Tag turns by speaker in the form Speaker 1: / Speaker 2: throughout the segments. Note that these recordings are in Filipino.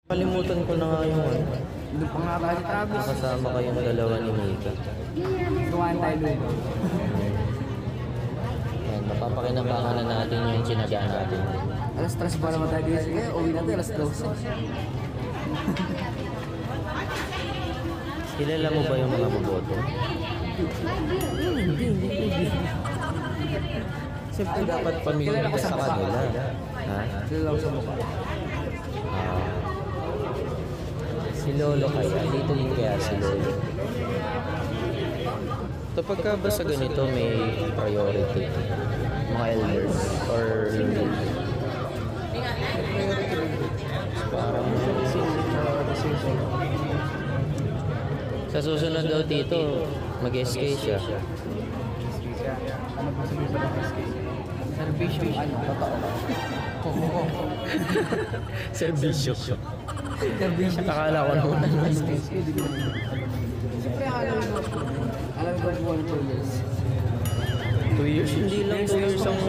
Speaker 1: Kalimutan ko na nga yung ano.
Speaker 2: Doon pa nga ba si Travis?
Speaker 1: Nakasama kayong dalawa ni Mika.
Speaker 2: Tumahan tayo doon.
Speaker 1: Yan, mapapakinabangan na natin yung sinaga natin.
Speaker 2: Alas 3 pa naman tayo dito. Sige, uwi natin alas 12.
Speaker 1: Kilala mo ba yung mga boboto? Hindi. Siyempre dapat pamilya ka sa kanila. Ha?
Speaker 2: Kilala ko sa mukha.
Speaker 1: Si Lolo kaya, dito din kaya si Lolo. Kapag ka ba sa ganito may priority? Mga elders or hindi? Parang sa susunod daw dito, mag-SK siya.
Speaker 2: Ano ba sabihin ba ng SK? Servisyo ano? Totoo.
Speaker 1: Servisyo.
Speaker 2: Servisyo.
Speaker 1: Akala ko naman ano.
Speaker 2: Siyempre alam ko buwan 2 years.
Speaker 1: 2 years? Hindi lang 2 years ang 2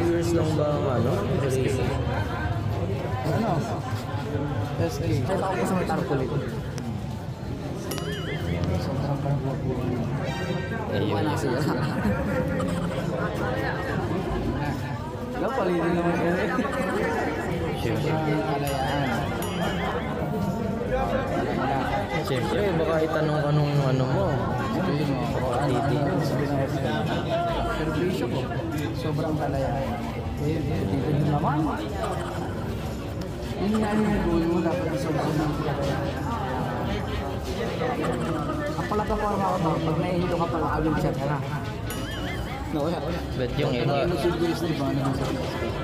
Speaker 1: years lang ba ang ano?
Speaker 2: Ano? SK. Kaya ako sa may tarpaulin. Sobrang parang buwan.
Speaker 1: Ayun.
Speaker 2: Wala siya. Wala palitin naman yan eh.
Speaker 1: Siyempre.
Speaker 2: Kalayaan.
Speaker 1: Siyempre, baka itanong anong ano mo.
Speaker 2: Sabihin mo,
Speaker 1: Titi.
Speaker 2: sabihin mo, servisyo ko. Sobrang kalayaan. Dito din naman. Yun nga yung goal mo, dapat ang sobrang ng kalayaan. Ang plataforma ko ba, pag nahihilo ka pala, wheelchair ka na. No, wala.
Speaker 1: But yung iba,
Speaker 2: Di ba naman sa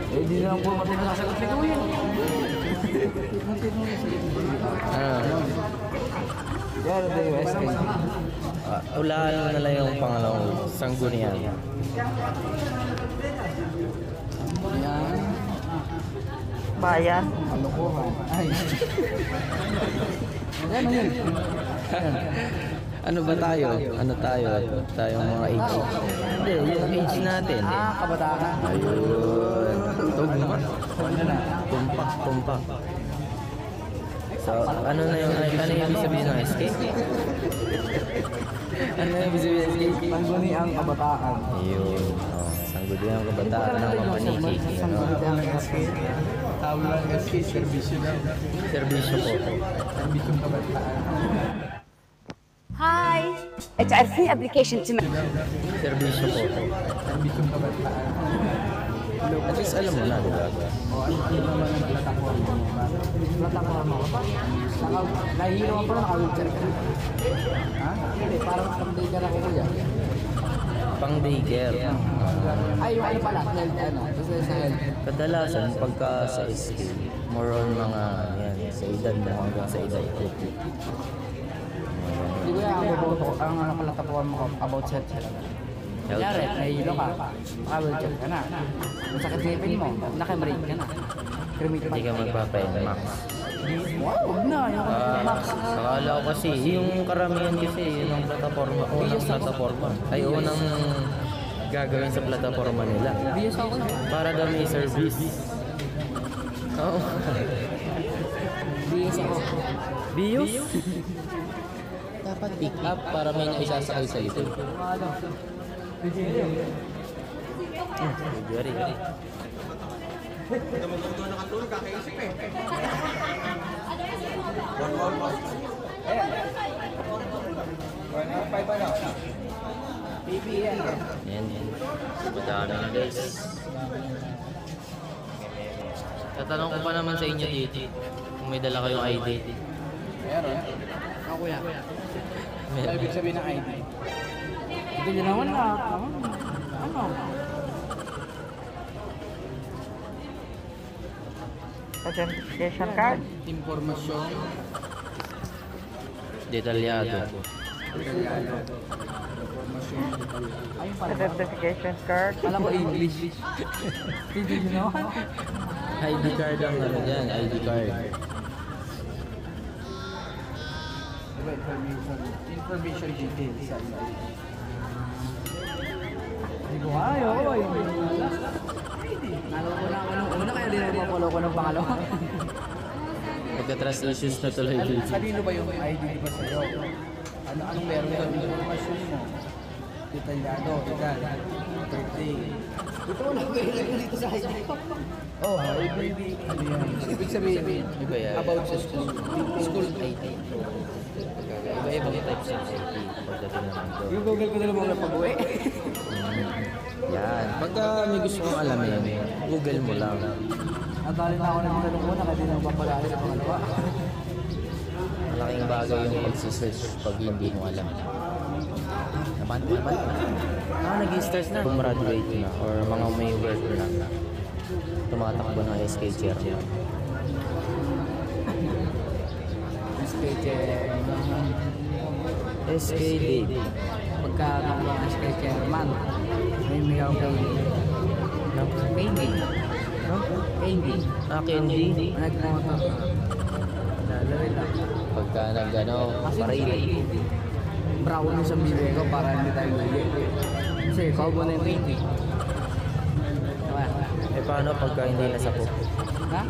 Speaker 2: eh, di naman po matino sasagot ni Kuya. Matino na sa Kaya na tayo SK.
Speaker 1: ulaan mo na lang yung pangalawang sanggunian.
Speaker 2: Yan.
Speaker 3: Bayan.
Speaker 2: Kalokohan. Ay. Ano yun?
Speaker 1: Ano ba tayo? Ano tayo? Tayong mga age. Hindi, yung age natin.
Speaker 2: Kabataan.
Speaker 1: Ayun. Tugma.
Speaker 2: Ano na?
Speaker 1: Tumpak. So, ano na yung, ano yung ibig sabihin ng SK? Ano yung ibig sabihin ng SK?
Speaker 2: Pangguni ang kabataan.
Speaker 1: Ayun. Oh, sangguniang kabataan ng Mapaniki. Ano?
Speaker 2: Tawag lang SK, servisyo daw.
Speaker 1: Servisyo po.
Speaker 2: Serbisyong kabataan.
Speaker 3: Hi! It's a free application to
Speaker 1: Servisyo po.
Speaker 2: Serbisyong kabataan.
Speaker 1: At least alam mo na, di ba?
Speaker 2: O ano naman ang plataforma mo? Plataforma ko pa? Nahihilo ka pala, naka-wheelchair ka. Ha? Hindi, parang pang-daycare ako kuya.
Speaker 1: Pang daycare.
Speaker 2: Ay, yung ano pala, health ano, basta sa health.
Speaker 1: Kadalasan pagka sa SK, more on mga yan, sa edad mo hanggang sa edad ko.
Speaker 2: Hindi ko yan, ang plataforma ko about health. Kunyari, nahihilo ka, naka-wheelchair ka na. Kung sakit ngipin mo, naka-break ka na.
Speaker 1: Hindi ka magpapa-NMAX.
Speaker 2: Wow, huwag na, yung max.
Speaker 1: Akala ko kasi, yung karamihan kasi, yun ang plataforma, unang plataforma. Ay, unang gagawin sa plataforma nila.
Speaker 2: Bias ako.
Speaker 1: Para daw may service. Oo.
Speaker 2: Bias ako.
Speaker 1: Bios? Dapat pick up para may naisasakay sa likod. February. Yan. Madami na guys. Tatanong ko pa naman sa inyo dito kung may dala kayong ID.
Speaker 2: Meron. Ako kuya.
Speaker 1: Meron.
Speaker 2: Ibig sabihin ng ID. Hindi naman na. Ano?
Speaker 3: identification card.
Speaker 2: Impormasyon.
Speaker 1: Detalyado.
Speaker 2: Ayun pala.
Speaker 3: Identification card.
Speaker 2: Alam ko English. Hindi nyo naman.
Speaker 1: ID card ang ano dyan, ID card.
Speaker 2: Diba, information details sa iyo. Hindi ko ayaw. Nalo ko na ano. Una kaya din ako mapolo ko ng pangalawa.
Speaker 1: Nagka-trust issues na tuloy dito.
Speaker 2: Kanino ba yung ID di ba sa'yo? Anong meron ka? Informasyon mo. Detalyado, edad, birthday. Ito wala ko dito sa ID ko. Oh, birthday. Ano yan? Ibig sabihin,
Speaker 1: Iba yan.
Speaker 2: about sa school. School
Speaker 1: IT. Iba-ibang types ng IT. Pagdating naman doon.
Speaker 2: Yung Google ko na lang mga pag-uwi.
Speaker 1: Yan. Pagka may gusto mong alamin, Google mo lang.
Speaker 2: Ang dali na ako nagtanong muna kasi nang papalali sa pangalawa.
Speaker 1: Malaking bagay yung pagsisearch pag hindi mo alam. Naman. Nag-start na. Graduate na or mga may work na. Tumatakbo ng SK chairman. SK Dave.
Speaker 2: Pagka nakuha ka sa chairman, may mayroong Candy. Candy.
Speaker 1: Candy.
Speaker 2: Nagmoto. Lalawin lang.
Speaker 1: Pagka nag-ano, parade.
Speaker 2: Brown yung sa bibig ko para hindi tayo huli. Kasi ikaw mo na yung candy. Diba?
Speaker 1: Eh paano pagka hindi nasapo?
Speaker 2: Ha?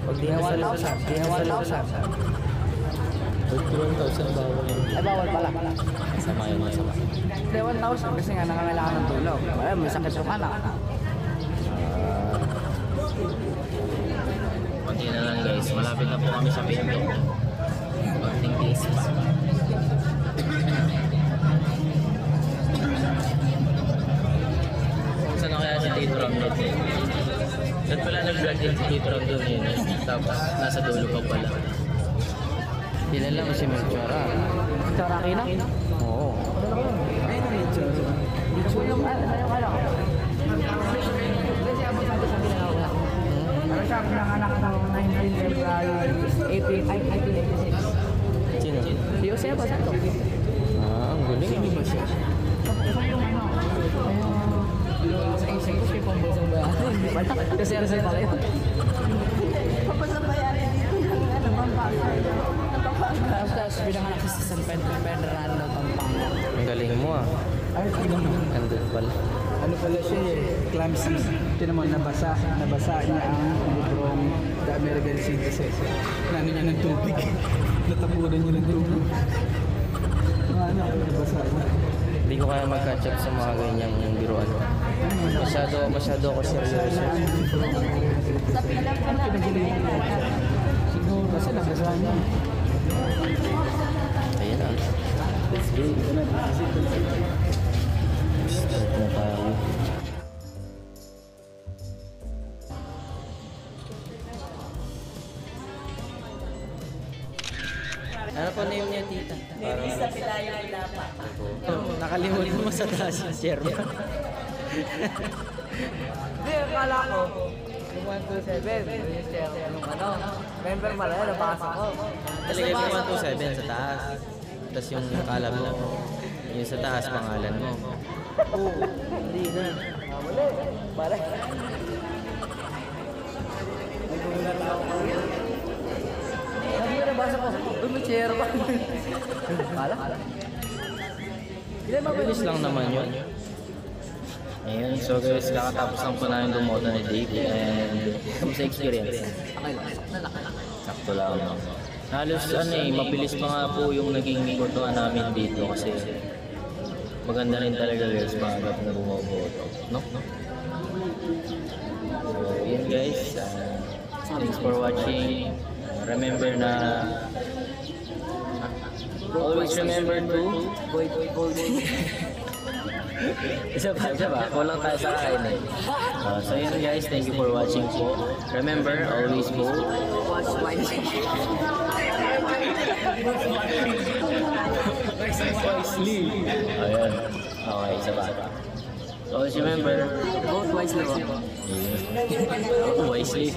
Speaker 1: Pag di nasalusan. Di nasalusan. 1,000 bawal yun.
Speaker 2: Ay, bawal pala.
Speaker 1: Masama yun, masama.
Speaker 2: Hindi, 1,000 kasi nga nangangailangan ng tulong. Ay, may sakit yung anak.
Speaker 1: Konti na lang guys, malapit na po kami sa pinto. Konting days pa. Saan na kaya si Tito Ram doon? Saan pala nag-vlog din si Tito Ram doon yun? Tapos nasa dulo pa pala. Kilala mo si Melchora.
Speaker 2: Charaki na?
Speaker 1: Oo.
Speaker 2: Ay, Melchora. Melchora yung ano? Kasi abot natin sa pinakauna. Ano siya, pinanganak ng 19 February 1886.
Speaker 1: Sino?
Speaker 2: Si Joseba Santo.
Speaker 1: Ang galing.
Speaker 2: Sino ba siya? Kasi yung ano, sa isip ko siya pang basang bayaran. Kasi ano sa'yo pala yun? Papasang bayaran dito ng ano, Pampanga. Tapos pinanganak sa San Pedro Fernando, Pampanga.
Speaker 1: Ang galing mo ah.
Speaker 2: Ay, tignan mo.
Speaker 1: Andun pala.
Speaker 2: Ano pala siya eh, clumsy. Ito naman, nabasa niya ang librong The American Citizen. Nano niya ng tubig. Natapunan niya ng tubig. Ano, nabasa niya.
Speaker 1: Hindi ko kaya mag-catch up sa mga ganyang biruan. Masyado ako seryoso.
Speaker 2: Siguro kasi nabasa niya.
Speaker 1: Ayan ah. Let's go. Start na tayo. Ano po name niya, tita? Lisa Pilayo Ilapa. Nakalimutan mo sa taas yung chairman.
Speaker 2: Hindi, akala ko. Yung 127, yung chairman, yung ano. Member pala yan, nabasa ko.
Speaker 1: Talaga yung 127 sa taas. Tapos yung akala mo, yung sa taas pangalan mo.
Speaker 2: Oo, hindi na. Mali, balik. Nagumulan na ako kanina. Sabi ko nabasa ko, uy, may chairman. Kala?
Speaker 1: Mabilis lang naman yun. Ayun, so guys, kakatapos lang po namin lumoto ni Dave and sa experience.
Speaker 2: Okay lang,
Speaker 1: Sakto lang. Halos mabilis pa nga po yung naging botohan namin dito kasi maganda rin talaga guys, maaga kung bumoboto. No? So yun guys, thanks for watching. Remember na always remember to Isa pa, kulang tayo sa kain eh. So yun guys, thank you for watching po. Remember, always vote.
Speaker 2: watch wisely.
Speaker 1: Ayan. Okay, isa pa. So always remember,
Speaker 2: Vote wisely.
Speaker 1: wisely.